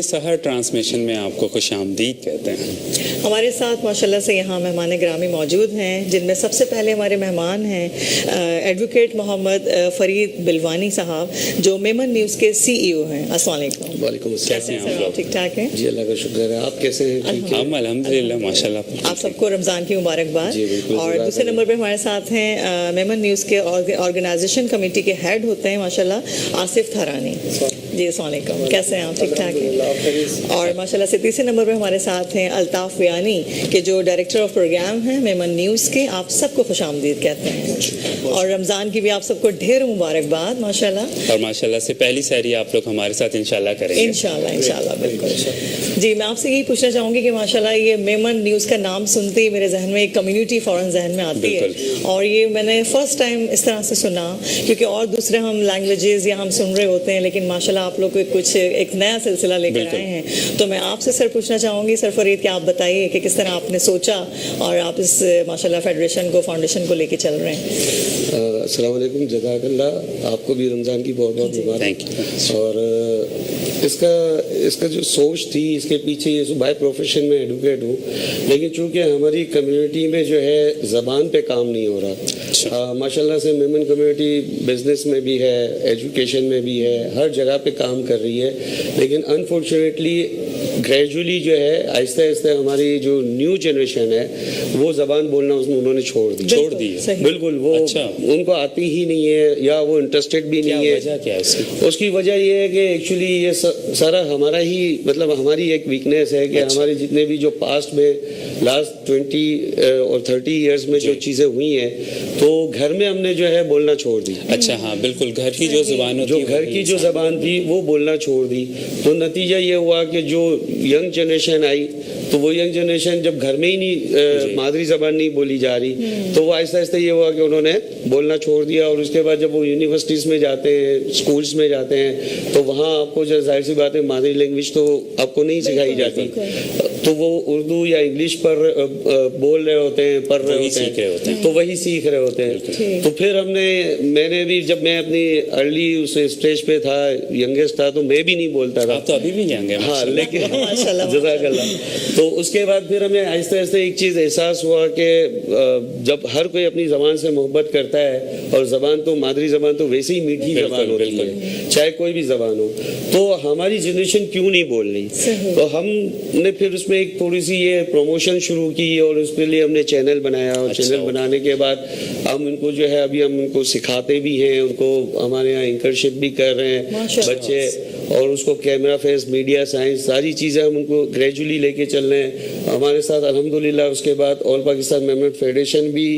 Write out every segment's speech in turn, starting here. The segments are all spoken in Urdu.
سحر ٹرانسمیشن میں آپ کو خوش آمدید کہتے ہیں. ہمارے ساتھ ماشاءاللہ سے یہاں مہمان گرامی موجود ہیں، جن میں سب سے پہلے ہمارے مہمان ہیں ایڈوکیٹ محمد فرید بلوانی صاحب، جو میمن نیوز کے CEO ہیں. السلام علیکم. وعلیکم السلام. کیسے ہیں آپ لوگ؟ ٹھیک ٹھاک ہیں جی اللہ کا شکر ہے. آپ کیسے ہیں؟ ٹھیک ہے. ہم الحمدللہ ماشاء اللہ. آپ سب کو رمضان کی مبارکباد. جی بالکل. اور دوسرے نمبر پہ ہمارے ساتھ ہیں میمن نیوز کے آرگنائزیشن کمیٹی کے ہیڈ ہوتے ہیں ماشاءاللہ آصف تھرانی. جی السلام علیکم. کیسے ہیں آپ؟ ٹھیک ٹھاک ہیں. اور ماشاءاللہ سے تیسرے نمبر پہ ہمارے ساتھ ہیں الطاف ویانی کے جو ڈائریکٹر آف پروگرام ہیں میمن نیوز کے. آپ سب کو خوش آمدید کہتے ہیں اور رمضان کی بھی آپ سب کو ڈھیر مبارکباد ماشاءاللہ. اور ماشاءاللہ سے پہلی سحری آپ لوگ ہمارے ساتھ انشاءاللہ کریں گے. انشاءاللہ بالکل. جی میں آپ سے یہی پوچھنا چاہوں گی کہ ماشاءاللہ یہ میمن نیوز کا نام سنتے ہی میرے ذہن میں ایک کمیونٹی فوراً ذہن میں آتی ہے، اور یہ میں نے فرسٹ ٹائم اس طرح سے سنا، کیونکہ اور دوسرے ہم لینگویجز یا ہم سن رہے ہوتے ہیں، لیکن ماشاءاللہ آپ لوگ کچھ ایک نیا سلسلہ لے کر آئے ہیں. تو میں آپ سے سر پوچھنا چاہوں گی، سر فرید، کہ آپ بتائیے کہ کس طرح آپ نے سوچا اور آپ اس ماشاءاللہ فیڈریشن کو، فاؤنڈیشن کو لے کے چل رہے ہیں. السلام علیکم. جزاک اللہ. آپ کو بھی رمضان کی بہت بہت مبارک. اور اس کا جو سوچ تھی اس کے پیچھے، یہ بائی پروفیشن میں ایڈوکیٹ ہوں، لیکن چونکہ ہماری کمیونٹی میں جو ہے زبان پہ کام نہیں ہو رہا. ماشاءاللہ سے میمن کمیونٹی بزنس میں بھی ہے، ایجوکیشن میں بھی ہے، ہر جگہ پہ کام کر رہی ہے، لیکن انفارچونیٹلی گریجولی جو ہے آہستہ آہستہ ہماری جو نیو جنریشن ہے وہ زبان بولنا انہوں نے چھوڑ دی. بالکل. وہ ان کو آتی ہی نہیں ہے یا وہ انٹرسٹڈ بھی نہیں ہے. وجہ کیا ہے اس کی وجہ یہ ہے کہ ایکچولی یہ سارا ہمارا ہی مطلب ہماری ایک ویکنیس ہے کہ ہمارے جتنے بھی جو پاسٹ میں لاسٹ 20 اور 30 ایئرس میں جو چیزیں ہوئی ہیں تو گھر میں ہم نے جو ہے بولنا چھوڑ دی. اچھا ہاں بالکل. گھر کی جو زبان ہوتی ہے، گھر کی جو زبان تھی وہ بولنا چھوڑ دی. تو نتیجہ یہ ہوا کہ جو ینگ جنریشن آئی تو وہ ینگ جنریشن جب گھر میں ہی نہیں مادری زبان نہیں بولی جا رہی تو وہ آہستہ آہستہ یہ ہوا کہ انہوں نے بولنا چھوڑ دیا. اور اس کے بعد جب وہ یونیورسٹیز میں جاتے ہیں، اسکولس میں جاتے ہیں، تو وہاں آپ کو جو ظاہر سی بات ہے مادری لینگویج تو آپ کو نہیں سکھائی جاتی، تو وہ اردو یا انگلش پر بول رہے ہوتے ہیں، پڑھ رہے ہوتے ہیں، تو وہی سیکھ رہے ہوتے ہیں. تو پھر میں نے بھی جب میں اپنی ارلی اس اسٹیج پہ تھا، ینگسٹ تھا، تو میں بھی نہیں بولتا تھا. تو ابھی بھی ینگ ہیں. ہاں لیکن جزاک اللہ. تو اس کے بعد پھر ہمیں آہستہ آہستہ ایک چیز احساس ہوا کہ جب ہر کوئی اپنی زبان سے محبت کرتا ہے، اور زبان تو مادری زبان تو ویسے ہی میٹھی زبان ہوتی ہے چاہے کوئی بھی زبان ہو، تو ہماری جنریشن کیوں نہیں بول رہی. تو ہم نے پھر اس میں ایک تھوڑی سی یہ پروموشن شروع کی، اور اس کے لیے ہم نے چینل بنایا. اور چینل بنانے کے بعد ہم ان کو جو ہے ابھی ہم ان کو سکھاتے بھی ہیں، ان کو ہمارے یہاں انکرشپ بھی کر رہے ہیں بچے، اور اس کو کیمرہ فیس، میڈیا سائنس، ساری چیزیں ہم ان کو گریجولی لے کے چل رہے ہیں. ہمارے ساتھ الحمدللہ اس کے بعد آل پاکستان میمن فیڈریشن بھی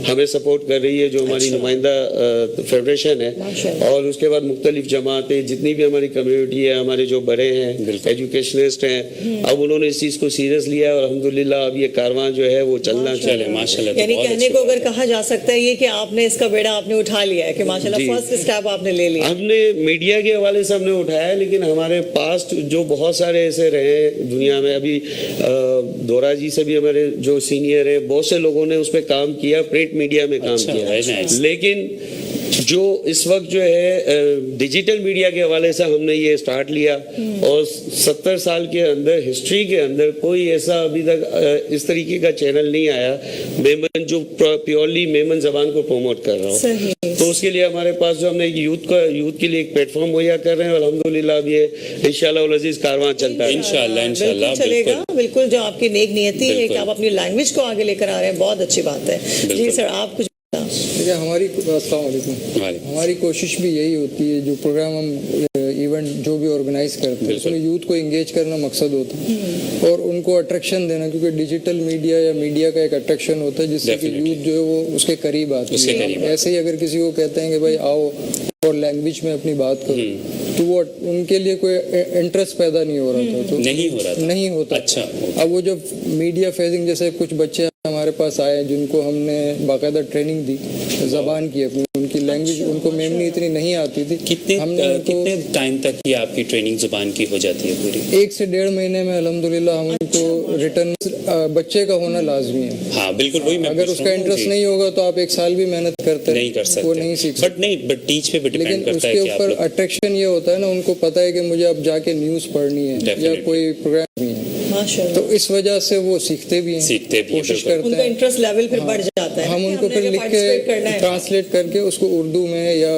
ہمیں سپورٹ کر رہی ہے، جو ہماری نمائندہ فیڈریشن ہے. اور اس کے بعد مختلف جماعتیں، جتنی بھی ہماری کمیونٹی ہے، ہمارے جو بڑے ہیں ایجوکیشنسٹ ہیں، اب انہوں نے اس چیز کو سیریس لیا ہے، اور الحمدللہ اب یہ کاروان جو ہے وہ چلنا چلے ماشاءاللہ. یعنی کہنے کو اگر کہا جا سکتا ہے یہ کہ آپ نے اس کا بیڑا آپ نے اٹھا لیا ہے، کہ ماشاءاللہ فرسٹ اسٹیپ آپ نے لے لیا. ہم نے میڈیا کے حوالے سے ہم نے اٹھایا ہے، لیکن ہمارے پاسٹ جو بہت سارے ایسے رہے دنیا میں، ابھی دورا جی سے بھی ہمارے جو سینئر ہیں، بہت سے لوگوں نے اس پہ کام کیا، پرنٹ میڈیا میں کام کیا، لیکن جو اس وقت جو ہے ڈیجیٹل میڈیا کے حوالے سے ہم نے یہ سٹارٹ لیا. اور 70 سال کے اندر ہسٹری کے اندر کوئی ایسا ابھی تک اس طریقے کا چینل نہیں آیا میمن جو پیورلی میمن زبان کو پروموٹ کر رہا ہو. تو اس کے لیے ہمارے پاس جو ہم نے یوتھ کے لیے ایک پلیٹ فارم مہیا کر رہے ہیں، اور الحمدللہ اب یہ انشاءاللہ العزیز کارواں چلتا ہے. انشاءاللہ چلے گا. بالکل جو آپ کی نیک نیتی ہے کہ آپ اپنی لینگویج کو آگے لے کر آ رہے ہیں، بہت اچھی بات ہے. جی سر آپ کچھ. السلام علیکم. ہماری کوشش بھی یہی ہوتی ہے، جو پروگرام ہم ایونٹ جو بھی آرگنائز کرتے ہیں اس میں یوتھ کو انگیج کرنا مقصد ہوتا ہے، اور ان کو اٹریکشن دینا، کیونکہ ڈیجیٹل میڈیا یا میڈیا کا ایک اٹریکشن ہوتا ہے جس سے کہ یوتھ جو ہے وہ اس کے قریب آتی ہے. ایسے ہی اگر کسی کو کہتے ہیں کہ بھائی آؤ اور لینگویج میں اپنی بات کرو، تو وہ ان کے لیے کوئی انٹرسٹ پیدا نہیں ہو رہا تھا، تو نہیں ہوتا. اب وہ جب میڈیا فیزنگ، جیسے کچھ بچے ہمارے ہمارے پاس آئے ہیں جن کو ہم نے باقاعدہ ٹریننگ دی زبان کی اپنی، ان کی لینگویج ان کو میمنی اتنی نہیں آتی تھی. کتنے ٹائم تک یہ آپ کی ٹریننگ زبان کی ہو جاتی ہے پوری؟ 1 سے 1.5 مہینے میں الحمدللہ ہم ان کو ریٹرن بچے کا ہونا لازمی ہے. ہاں بالکل وہی میں اگر اس کا انٹرسٹ نہیں ہوگا تو آپ 1 سال بھی محنت کرتے نہیں کر سکتے، وہ نہیں سیکھ سکتے. بٹ ٹیچ پہ بھی ڈیپینڈ لیکن اس کرتا ہے کے کہ آپ اوپر اٹریکشن یہ ہوتا ہے نا، ان کو پتہ ہے کہ مجھے اب جا کے نیوز پڑھنی ہے یا کوئی پروگرام نہیں ہے، تو اس وجہ سے وہ سیکھتے بھی ہیں، کوشش کرتے ہیں. ان کا انٹرسٹ لیول پھر بڑھ جاتا ہے. ہم ان کو پھر لکھ کے ٹرانسلیٹ کر کے اس کو اردو میں یا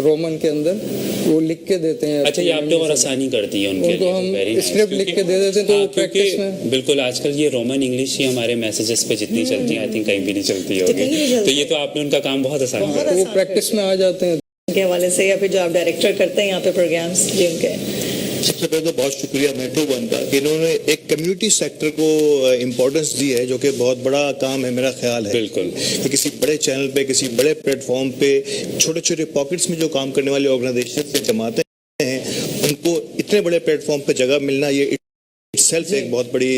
رومن کے اندر وہ لکھ کے دیتے ہیں. اچھا یہ آپ نے اور آسانی کر دی ہے ان کو ہم اسکرپٹ لکھ کے دے دیتے ہیں تو وہ پریکٹس میں. بالکل آج کل یہ رومن انگلش ہی ہمارے میسیجز پہ جتنی چلتی ہیں آئی تھنک کہیں بھی نہیں چلتی ہوگی، تو یہ تو آپ نے ان کا کام بہت آسان کیا، وہ پریکٹس میں آ جاتے ہیں کے حوالے سے. یا پھر جو آپ ڈائریکٹر کرتے ہیں یہاں پہ پروگرامس جی ان کے. سب سے پہلے تو بہت شکریہ میٹرو ون کا کہ انہوں نے ایک کمیونٹی سیکٹر کو امپورٹنس دی ہے، جو کہ بہت بڑا کام ہے میرا خیال ہے. بالکل کہ کسی بڑے چینل پہ، کسی بڑے پلیٹ فارم پہ چھوٹے چھوٹے پاکٹس میں جو کام کرنے والے آرگنائزیشن سے جماعتیں ہیں، ان کو اتنے بڑے پلیٹ فارم پہ جگہ ملنا یہ سیلف ایک بہت بڑی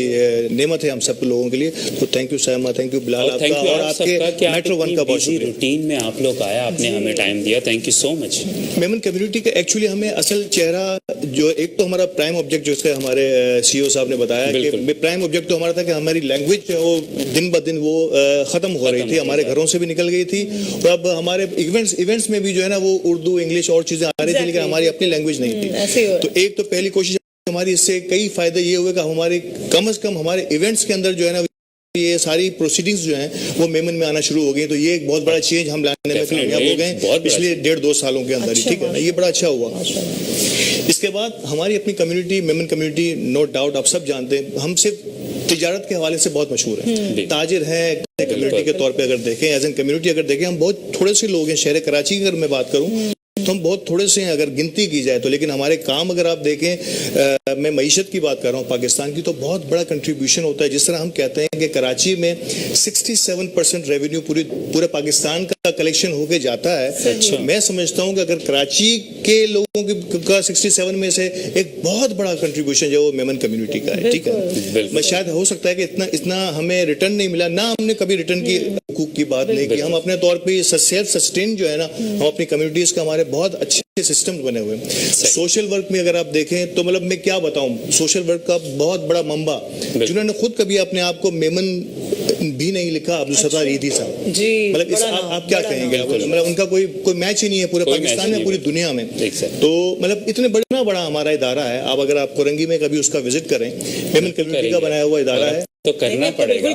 نعمت ہے ہم سب لوگوں کے لیے. تو thank you Seema, thank you بلال آپ کا، اور آپ کے میٹرو ون کا بہت شکریہ. روٹین میں آپ لوگ آیا، آپ نے ہمیں ٹائم دیا، thank you so much. Memon community کا ایکچولی ہمیں اصل چہرہ جو ایک تو ہمارا پرائم آبجیکٹ جو اس کا ہمارے سی او صاحب نے بتایا کہ پرائم آبجیکٹ تو ہمارا تھا کہ ہماری لینگویج وہ دن بدن وہ ختم ہو رہی تھی، ہمارے گھروں سے بھی نکل گئی تھی، اور اب ہمارے ایونٹس میں بھی جو ہے نا وہ اردو انگلش اور چیزیں آ رہی تھی، لیکن ہماری اپنی لینگویج نہیں تھی. تو ایک تو پہلی کوشش ہماری، اس سے کئی فائدے یہ ہوئے کہ ہمارے کم از کم ہمارے ایونٹس کے اندر جو ہے نا یہ ساری پروسیڈنگز جو ہیں وہ میمن میں آنا شروع ہو گئی. تو یہ ایک بہت بڑا چینج ہم لانے میں کامیاب ہو گئے پچھلے 1.5-2 سالوں کے اندر ہی. ٹھیک ہے نا، یہ بڑا اچھا ہوا. اس کے بعد ہماری اپنی community Memon community no doubt آپ سب جانتے ہیں ہم صرف تجارت کے حوالے سے بہت مشہور ہیں، تاجر ہیں کمیونٹی کے طور پہ. اگر دیکھیں ایز این کمیونٹی اگر دیکھیں ہم بہت تھوڑے سے لوگ ہیں. شہر کراچی کی اگر میں بات کروں تو ہم بہت تھوڑے سے ہیں اگر گنتی کی جائے تو، لیکن ہمارے کام اگر آپ دیکھیں، میں معیشت کی بات کر رہا ہوں پاکستان کی، تو بہت بڑا کنٹریبیوشن ہوتا ہے. جس طرح ہم کہتے ہیں کہ کراچی میں 67% ریونیو پورے پاکستان کا کلیکشن ہو کے جاتا ہے. میں سمجھتا ہوں کہ اگر کراچی کے لوگوں کا 67 میں سے ایک بہت بڑا کنٹریبیوشن جو ہے وہ میمن کمیونٹی کا ہے. ٹھیک ہے، میں شاید ہو سکتا ہے کہ اتنا ہمیں ریٹرن نہیں ملا، نہ ہم نے کبھی ریٹرن کی حقوق کی بات نہیں کی. ہم اپنے طور پہ سیلف سسٹین جو ہے نا، ہم اپنی کمیونٹیز کا ہمارے بہت اچھے سسٹم بنے ہوئے ہیں. سوشل ورک میں اگر آپ دیکھیں تو مطلب میں کیا بتاؤں، سوشل ورک کا بہت بڑا منبع جنہوں نے خود کبھی اپنے آپ کو میمن بھی نہیں لکھا، عبدالستار عیدی صاحب. مطلب اس آپ کیا کہیں گے، مطلب ان کا کوئی میچ ہی نہیں ہے پورے پاکستان میں، پوری دنیا میں. تو مطلب اتنے بڑا ہمارا ادارہ ہے. آپ اگر آپ کورنگی میں کبھی اس کا وزٹ کریں، میمن کمیونٹی کا بنایا ہوا ادارہ ہے، تو کرنا پڑے گا،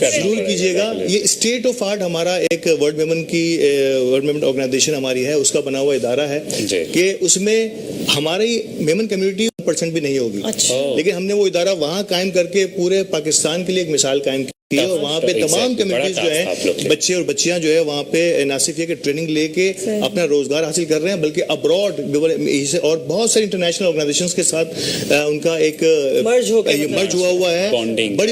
ضرور کیجیے گا. یہ اسٹیٹ آف آرٹ ہمارا ایک ورلڈ میمن آرگنائزیشن ہماری ہے، اس کا بنا ہوا ادارہ ہے کہ اس میں ہماری میمن کمیونٹی % بھی نہیں ہوگی، لیکن ہم نے وہ ادارہ وہاں قائم کر کے پورے پاکستان کے لیے ایک مثال قائم کی ہے. اور وہاں پہ تمام کمیونٹیز جو ہیں، بچے اور بچیاں جو ہے وہاں پہ نہ صرف یہ کہ ٹریننگ لے کے اپنا روزگار حاصل کر رہے ہیں، بلکہ ابراڈ اور بہت ساری انٹرنیشنل آرگنائزیشنز کے ساتھ ان کا ایک مرج ہوا ہوا ہے.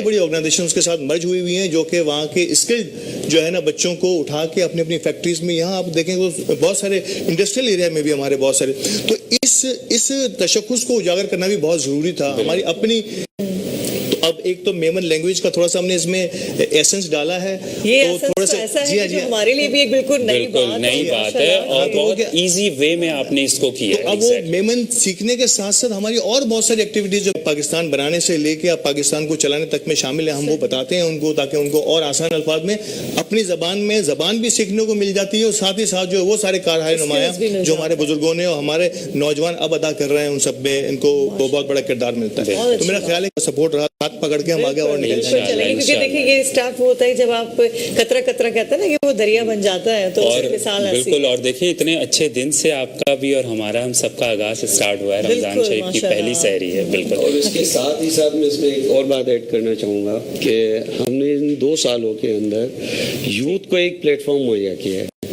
بڑی آرگنائزیشنز کے ساتھ مرج ہوئی ہوئی ہیں جو کہ وہاں کے اسکل جو ہے نا بچوں کو اٹھا کے اپنی فیکٹریز میں، یہاں آپ دیکھیں بہت سارے انڈسٹریل ایریا میں بھی ہمارے بہت سارے. تو اس تشخص کو اجاگر کرنا بھی بہت ضروری تھا ہماری اپنی. اب ایک تو میمن لینگویج کا تھوڑا سا ہم نے اس میں ایسنس ڈالا ہے، تو تھوڑا سا جی ہمارے لیے بھی ایک بالکل نئی بات ہے اور بہت ایزی وے میں آپ نے اس کو کیا. اب وہ میمن سیکھنے کے ساتھ ساتھ ہماری اور بہت ساری ایکٹیویٹیز جو پاکستان بنانے سے لے کے اب پاکستان کو چلانے تک میں شامل ہیں، ہم وہ بتاتے ہیں ان کو، تاکہ ان کو اور آسان الفاظ میں اپنی زبان بھی سیکھنے کو مل جاتی ہے، اور ساتھ ہی ساتھ جو وہ سارے کارہائے نمایاں جو ہمارے بزرگوں نے اور ہمارے نوجوان اب ادا کر رہے ہیں، ان سب میں ان کو بہت بڑا کردار ملتا ہے. تو میرا خیال ہے سپورٹ رہا، ہاتھ پکڑ کے ہم آگے اور نکل جائیں. کیونکہ دیکھیں یہ اسٹارٹ ہوتا ہے جب آپ قطرہ کہتے ہیں نا کہ وہ دریا بن جاتا ہے، تو مثال ایسی. بالکل. اور دیکھیے اتنے اچھے دن سے آپ کا بھی اور ہمارا ہم سب کا آغاز اسٹارٹ ہوا ہے، رمضان شریف کی پہلی سحری ہے. بالکل. اور اس کے ساتھ ہی ساتھ میں اس میں ایک اور بات ایڈ کرنا چاہوں گا کہ ہم نے ان 2 سالوں کے اندر یوتھ کو ایک پلیٹ فارم مہیا کیا ہے.